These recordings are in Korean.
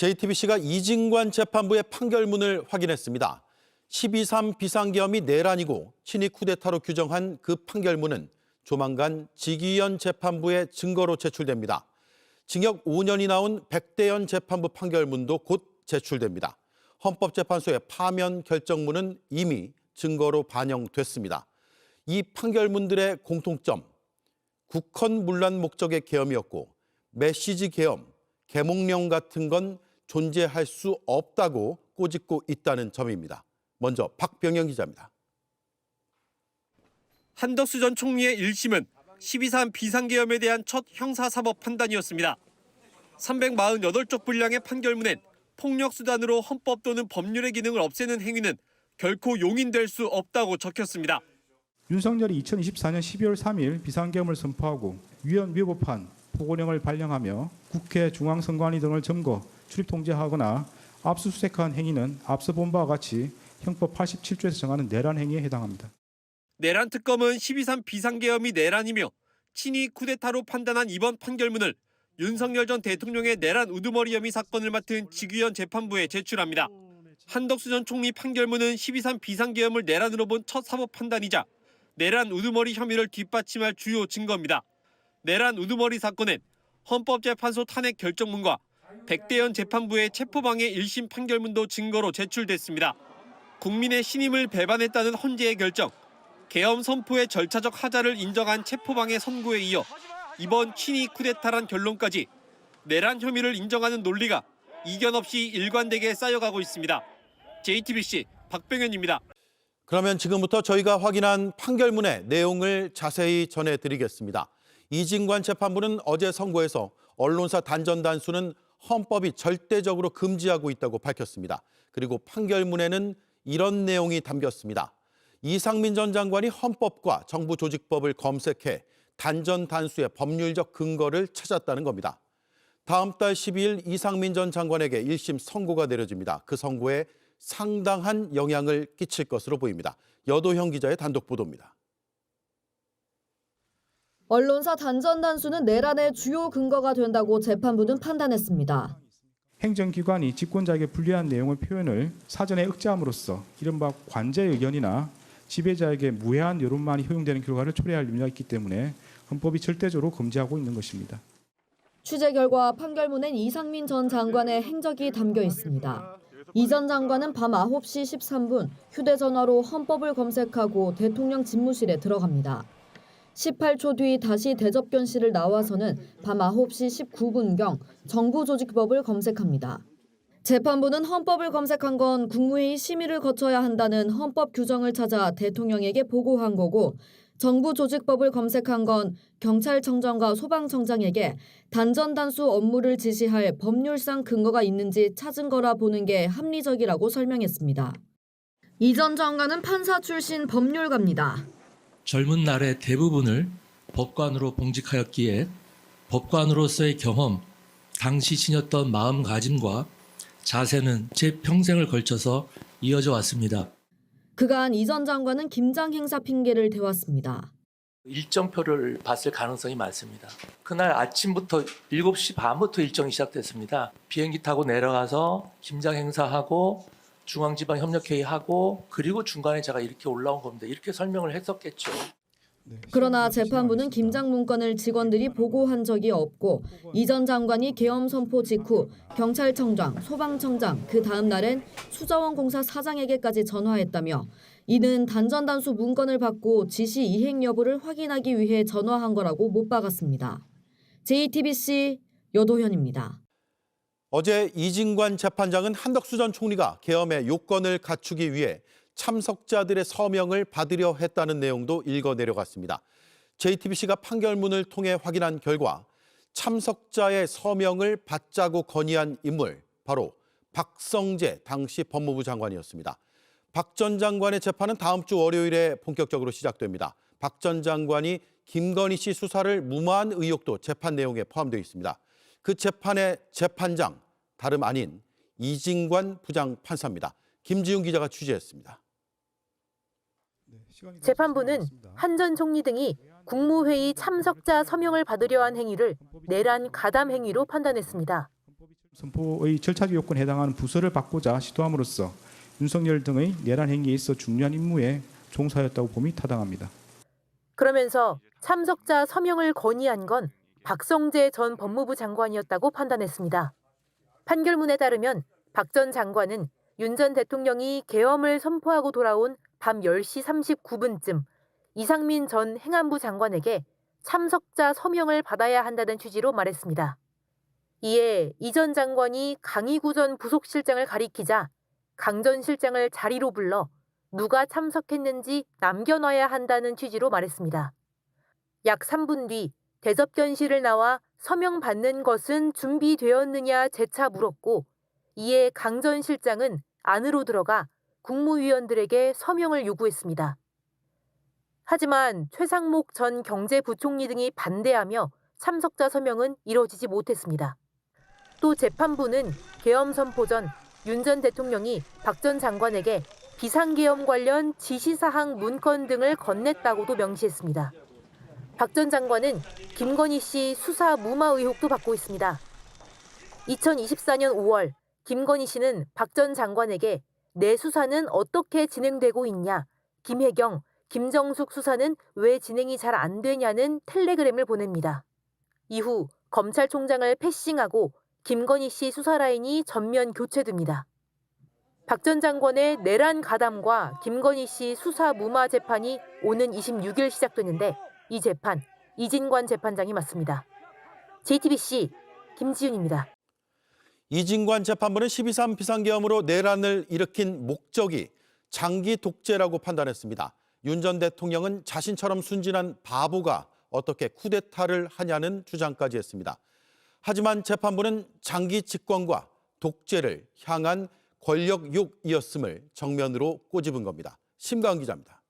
JTBC가 이진관 재판부의 판결문을 확인했습니다. 12.3 비상계엄이 내란이고 친위 쿠데타로 규정한 그 판결문은 조만간 지기현 재판부의 증거로 제출됩니다. 징역 5년이 나온 백대현 재판부 판결문도 곧 제출됩니다. 헌법재판소의 파면 결정문은 이미 증거로 반영됐습니다. 이 판결문들의 공통점, 국헌 문란 목적의 계엄이었고 메시지 계엄, 계몽령 같은 건 존재할 수 없다고 꼬집고 있다는 점입니다. 먼저 박병영 기자입니다. 한덕수 전 총리의 1심은 12.3 비상계엄에 대한 첫 형사사법 판단이었습니다. 348쪽 분량의 판결문엔 폭력수단으로 헌법 또는 법률의 기능을 없애는 행위는 결코 용인될 수 없다고 적혔습니다. 윤석열이 2024년 12월 3일 비상계엄을 선포하고 위헌 위법한 포고령을 발령하며 국회 중앙선관위 등을 점거, 출입 통제하거나 압수수색한 행위는 앞서 본 바와 같이 형법 87조에서 정하는 내란 행위에 해당합니다. 내란 특검은 12.3 비상계엄이 내란이며 친위 쿠데타로 판단한 이번 판결문을 윤석열 전 대통령의 내란 우두머리 혐의 사건을 맡은 지기현 재판부에 제출합니다. 한덕수 전 총리 판결문은 12.3 비상계엄을 내란으로 본 첫 사법 판단이자 내란 우두머리 혐의를 뒷받침할 주요 증거입니다. 내란 우두머리 사건은 헌법재판소 탄핵 결정문과 백대현 재판부의 체포방해 1심 판결문도 증거로 제출됐습니다. 국민의 신임을 배반했다는 헌재의 결정, 계엄 선포의 절차적 하자를 인정한 체포방해 선고에 이어 이번 친위 쿠데타란 결론까지 내란 혐의를 인정하는 논리가 이견 없이 일관되게 쌓여가고 있습니다. JTBC 박병현입니다. 그러면 지금부터 저희가 확인한 판결문의 내용을 자세히 전해드리겠습니다. 이진관 재판부는 어제 선고에서 언론사 단전 단수는 헌법이 절대적으로 금지하고 있다고 밝혔습니다. 그리고 판결문에는 이런 내용이 담겼습니다. 이상민 전 장관이 헌법과 정부조직법을 검색해 단전 단수의 법률적 근거를 찾았다는 겁니다. 다음 달 12일 이상민 전 장관에게 1심 선고가 내려집니다. 그 선고에 상당한 영향을 끼칠 것으로 보입니다. 여도형 기자의 단독 보도입니다. 언론사 단전 단수는 내란의 주요 근거가 된다고 재판부는 판단했습니다. 행정기관이 집권자에게 불리한 내용의 표현을 사전에 억제함으로써 이른바 관제 의견이나 지배자에게 무해한 여론만이 효용되는 결과를 초래할 염려가 있기 때문에 헌법이 절대적으로 금지하고 있는 것입니다. 취재 결과 판결문엔 이상민 전 장관의 행적이 담겨 있습니다. 이 전 장관은 밤 9시 13분 휴대전화로 헌법을 검색하고 대통령 집무실에 들어갑니다. 18초 뒤 다시 대접견실을 나와서는 밤 9시 19분경 정부조직법을 검색합니다. 재판부는 헌법을 검색한 건 국무회의 심의를 거쳐야 한다는 헌법 규정을 찾아 대통령에게 보고한 거고 정부조직법을 검색한 건 경찰청장과 소방청장에게 단전 단수 업무를 지시할 법률상 근거가 있는지 찾은 거라 보는 게 합리적이라고 설명했습니다. 이 전 장관은 판사 출신 법률가입니다. 젊은 날의 대부분을 법관으로 봉직하였기에 법관으로서의 경험, 당시 지녔던 마음가짐과 자세는 제 평생을 걸쳐서 이어져 왔습니다. 그간 이 전 장관은 김장 행사 핑계를 대왔습니다. 일정표를 봤을 가능성이 많습니다. 그날 아침부터 7시 반부터 일정이 시작됐습니다. 비행기 타고 내려가서 김장 행사하고 중앙지방협력회의하고 그리고 중간에 제가 이렇게 올라온 겁니다. 이렇게 설명을 했었겠죠. 그러나 재판부는 김장 문건을 직원들이 보고한 적이 없고 이 전 장관이 계엄 선포 직후 경찰청장, 소방청장, 그 다음 날엔 수자원공사 사장에게까지 전화했다며 이는 단전 단수 문건을 받고 지시 이행 여부를 확인하기 위해 전화한 거라고 못 박았습니다. JTBC 여도현입니다. 어제 이진관 재판장은 한덕수 전 총리가 계엄의 요건을 갖추기 위해 참석자들의 서명을 받으려 했다는 내용도 읽어 내려갔습니다. JTBC가 판결문을 통해 확인한 결과 참석자의 서명을 받자고 건의한 인물, 바로 박성재 당시 법무부 장관이었습니다. 박 전 장관의 재판은 다음 주 월요일에 본격적으로 시작됩니다. 박 전 장관이 김건희 씨 수사를 무마한 의혹도 재판 내용에 포함되어 있습니다. 그 재판의 재판장, 다름 아닌 이진관 부장판사입니다. 김지훈 기자가 취재했습니다. 재판부는 한 전 총리 등이 국무회의 참석자 서명을 받으려 한 행위를 내란 가담 행위로 판단했습니다. 선포의 절차적 요건에 해당하는 부서를 바꾸자 시도함으로써 윤석열 등의 내란 행위에 있어 중요한 임무에 종사하였다고 봄이 타당합니다. 그러면서 참석자 서명을 건의한 건 박성재 전 법무부 장관이었다고 판단했습니다. 판결문에 따르면 박 전 장관은 윤 전 대통령이 계엄을 선포하고 돌아온 밤 10시 39분쯤 이상민 전 행안부 장관에게 참석자 서명을 받아야 한다는 취지로 말했습니다. 이에 이 전 장관이 강희구 전 부속실장을 가리키자 강 전 실장을 자리로 불러 누가 참석했는지 남겨놔야 한다는 취지로 말했습니다. 약 3분 뒤 대접견실을 나와 서명 받는 것은 준비되었느냐 재차 물었고 이에 강 전 실장은 안으로 들어가 국무위원들에게 서명을 요구했습니다. 하지만 최상목 전 경제부총리 등이 반대하며 참석자 서명은 이뤄지지 못했습니다. 또 재판부는 계엄 선포 전 윤 전 대통령이 박 전 장관에게 비상계엄 관련 지시사항 문건 등을 건넸다고도 명시했습니다. 박 전 장관은 김건희 씨 수사 무마 의혹도 받고 있습니다. 2024년 5월 김건희 씨는 박 전 장관에게 내 수사는 어떻게 진행되고 있냐, 김혜경, 김정숙 수사는 왜 진행이 잘 안 되냐는 텔레그램을 보냅니다. 이후 검찰총장을 패싱하고 김건희 씨 수사 라인이 전면 교체됩니다. 박 전 장관의 내란 가담과 김건희 씨 수사 무마 재판이 오는 26일 시작되는데 이 재판 이진관 재판장이 맡습니다. JTBC 김지윤입니다. 이진관 재판부는 12.3 비상계엄으로 내란을 일으킨 목적이 장기 독재라고 판단했습니다. 윤 전 대통령은 자신처럼 순진한 바보가 어떻게 쿠데타를 하냐는 주장까지 했습니다. 하지만 재판부는 장기 집권과 독재를 향한 권력 욕이었음을 정면으로 꼬집은 겁니다. 심가은 기자입니다.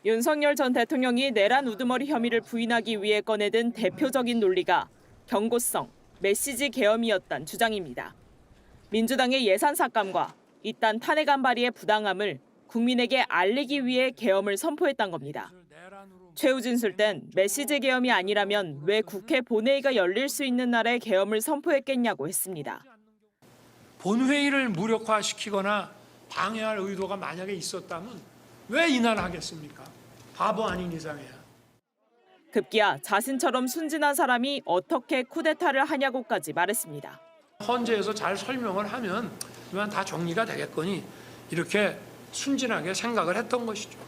윤석열 전 대통령이 내란 우두머리 혐의를 부인하기 위해 꺼내든 대표적인 논리가 경고성, 메시지 계엄이었단 주장입니다. 민주당의 예산 삭감과 이딴 탄핵 안발이의 부당함을 국민에게 알리기 위해 계엄을 선포했던 겁니다. 최우진 술땐 메시지 계엄이 아니라면 왜 국회 본회의가 열릴 수 있는 날에 계엄을 선포했겠냐고 했습니다. 본회의를 무력화시키거나 방해할 의도가 만약에 있었다면 왜 이날 하겠습니까? 바보 아닌 이상이야. 급기야 자신처럼 순진한 사람이 어떻게 쿠데타를 하냐고까지 말했습니다. 헌재에서 잘 설명을 하면 그만 다 정리가 되겠거니 이렇게 순진하게 생각을 했던 것이죠.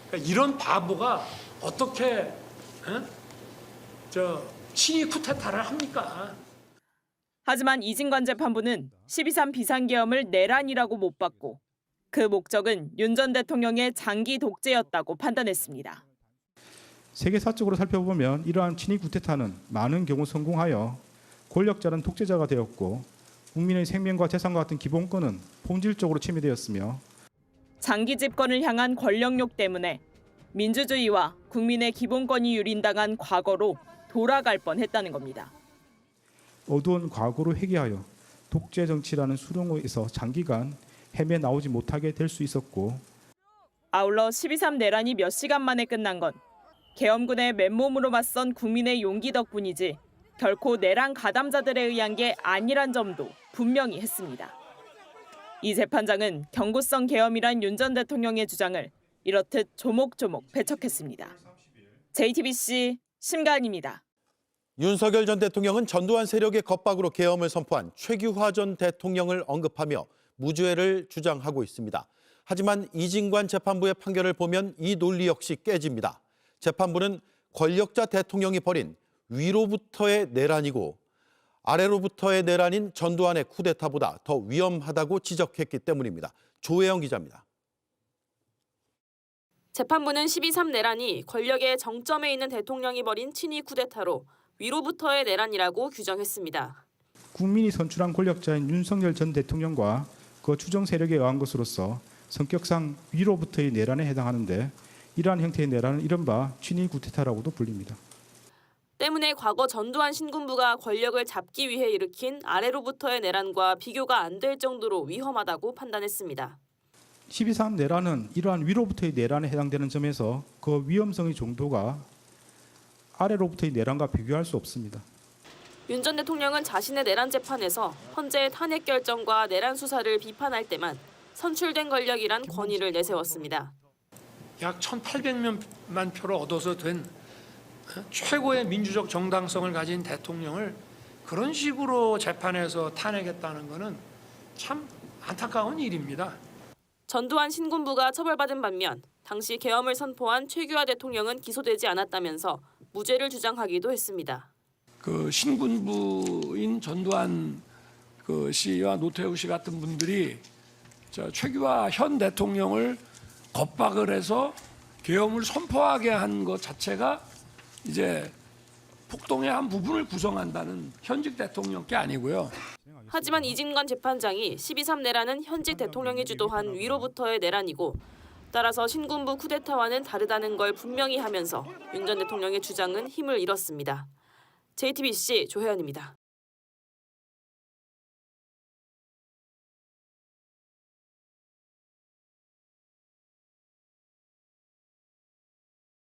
그러니까 이런 바보가 어떻게 친위 쿠데타를 합니까? 하지만 이진관 재판부는 12.3 비상계엄을 내란이라고 못 봤고 그 목적은 윤 전 대통령의 장기 독재였다고 판단했습니다. 세계사적으로 살펴보면 이러한 친위 쿠데타는 많은 경우 성공하여 권력자는 독재자가 되었고 국민의 생명과 재산과 같은 기본권은 본질적으로 침해되었으며 장기 집권을 향한 권력욕 때문에 민주주의와 국민의 기본권이 유린당한 과거로 돌아갈 뻔했다는 겁니다. 어두운 과거로 회귀하여 독재 정치라는 수렁에서 장기간 헤매 나오지 못하게 될 수 있었고 아울러 12.3 내란이 몇 시간 만에 끝난 건 계엄군의 맨몸으로 맞선 국민의 용기 덕분이지 결코 내란 가담자들에 의한 게 아니란 점도 분명히 했습니다. 이 재판장은 경고성 계엄이란 윤 전 대통령의 주장을 이렇듯 조목조목 배척했습니다. JTBC 심가은입니다. 윤석열 전 대통령은 전두환 세력의 겁박으로 계엄을 선포한 최규화 전 대통령을 언급하며 무죄를 주장하고 있습니다. 하지만 이진관 재판부의 판결을 보면 이 논리 역시 깨집니다. 재판부는 권력자 대통령이 벌인 위로부터의 내란이고 아래로부터의 내란인 전두환의 쿠데타보다 더 위험하다고 지적했기 때문입니다. 조혜영 기자입니다. 재판부는 12.3 내란이 권력의 정점에 있는 대통령이 벌인 친위 쿠데타로 위로부터의 내란이라고 규정했습니다. 국민이 선출한 권력자인 윤석열 전 대통령과 그 추정 세력에 의한 것으로서 성격상 위로부터의 내란에 해당하는데 이러한 형태의 내란은 이른바 친위 쿠데타라고도 불립니다. 때문에 과거 전두환 신군부가 권력을 잡기 위해 일으킨 아래로부터의 내란과 비교가 안 될 정도로 위험하다고 판단했습니다. 12.3 내란은 이러한 위로부터의 내란에 해당되는 점에서 그 위험성의 정도가 아래로부터의 내란과 비교할 수 없습니다. 윤 전 대통령은 자신의 내란 재판에서 헌재의 탄핵 결정과 내란 수사를 비판할 때만 선출된 권력이란 권위를 내세웠습니다. 약 1,800만 표를 얻어서 된 최고의 민주적 정당성을 가진 대통령을 그런 식으로 재판에서 탄핵했다는 것은 참 안타까운 일입니다. 전두환 신군부가 처벌받은 반면 당시 계엄을 선포한 최규하 대통령은 기소되지 않았다면서 무죄를 주장하기도 했습니다. 그 신군부인 전두환 씨와 노태우 씨 같은 분들이 최규하 현 대통령을 겁박을 해서 계엄을 선포하게 한 것 자체가 이제 폭동의 한 부분을 구성한다는 현직 대통령께 아니고요. 하지만 이진관 재판장이 12.3 내란은 현직 대통령이 주도한 위로부터의 내란이고 따라서 신군부 쿠데타와는 다르다는 걸 분명히 하면서 윤 전 대통령의 주장은 힘을 잃었습니다. JTBC 조혜연입니다.